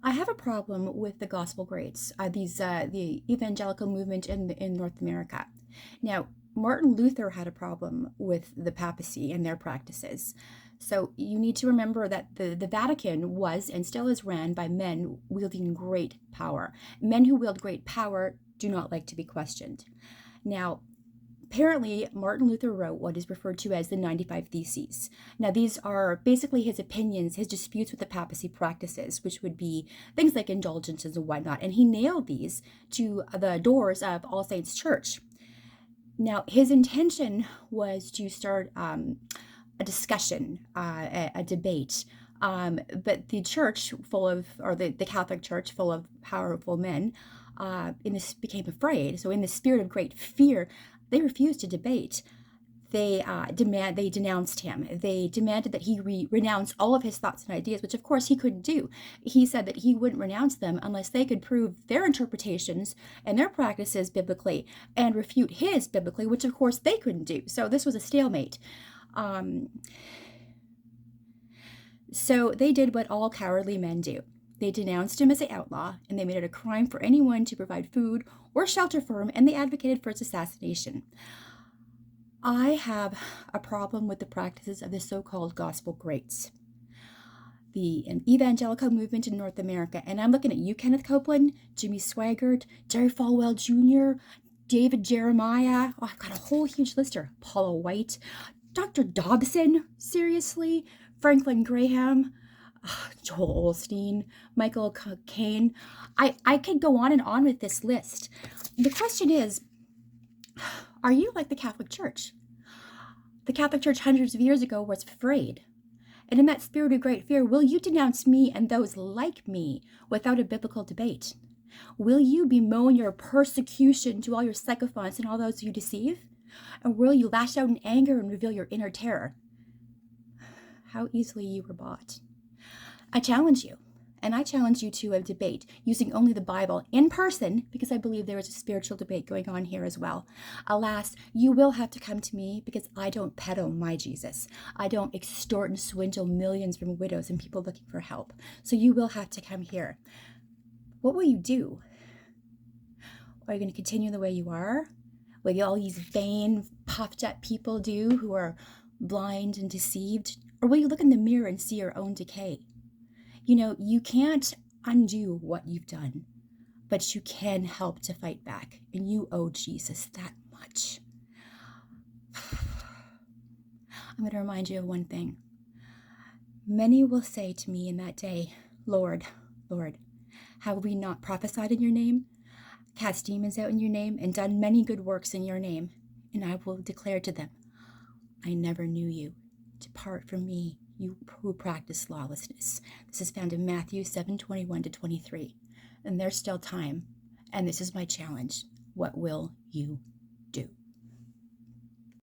I have a problem with the gospel greats, the evangelical movement in North America. Now, Martin Luther had a problem with the papacy and their practices. So you need to remember that the Vatican was and still is ran by men wielding great power. Men who wield great power do not like to be questioned. Now, apparently, Martin Luther wrote what is referred to as the 95 Theses. Now, these are basically his opinions, his disputes with the papacy practices, which would be things like indulgences and whatnot. And he nailed these to the doors of All Saints Church. Now, his intention was to start a discussion, a debate. But the church, the Catholic Church, full of powerful men, in this became afraid. So, in the spirit of great fear, they refused to debate. They denounced him. They demanded that he renounce all of his thoughts and ideas, which of course he couldn't do. He said that he wouldn't renounce them unless they could prove their interpretations and their practices biblically and refute his biblically, which of course they couldn't do. So this was a stalemate. So they did what all cowardly men do. They denounced him as an outlaw, and they made it a crime for anyone to provide food or shelter for him, and they advocated for its assassination. I have a problem with the practices of the so-called gospel greats, the evangelical movement in North America. And I'm looking at you, Kenneth Copeland, Jimmy Swaggart, Jerry Falwell Jr., David Jeremiah. Oh, I've got a whole huge list here. Paula White, Dr. Dobson, seriously, Franklin Graham, Joel Osteen, Michael Caine. I could go on and on with this list. The question is, are you like the Catholic Church? The Catholic Church hundreds of years ago was afraid. And in that spirit of great fear, will you denounce me and those like me without a biblical debate? Will you bemoan your persecution to all your sycophants and all those you deceive? And will you lash out in anger and reveal your inner terror? How easily you were bought. I challenge you, and I challenge you to a debate using only the Bible in person, because I believe there is a spiritual debate going on here as well. Alas, you will have to come to me because I don't peddle my Jesus. I don't extort and swindle millions from widows and people looking for help. So you will have to come here. What will you do? Are you going to continue the way you are? What all these vain, puffed up people do who are blind and deceived? Or will you look in the mirror and see your own decay? You know, you can't undo what you've done, but you can help to fight back. And you owe Jesus that much. I'm going to remind you of one thing. Many will say to me in that day, Lord, Lord, have we not prophesied in your name, cast demons out in your name, and done many good works in your name? And I will declare to them, I never knew you. Depart from me, you who practice lawlessness. This is found in Matthew 7:21-23. And there's still time. And this is my challenge. What will you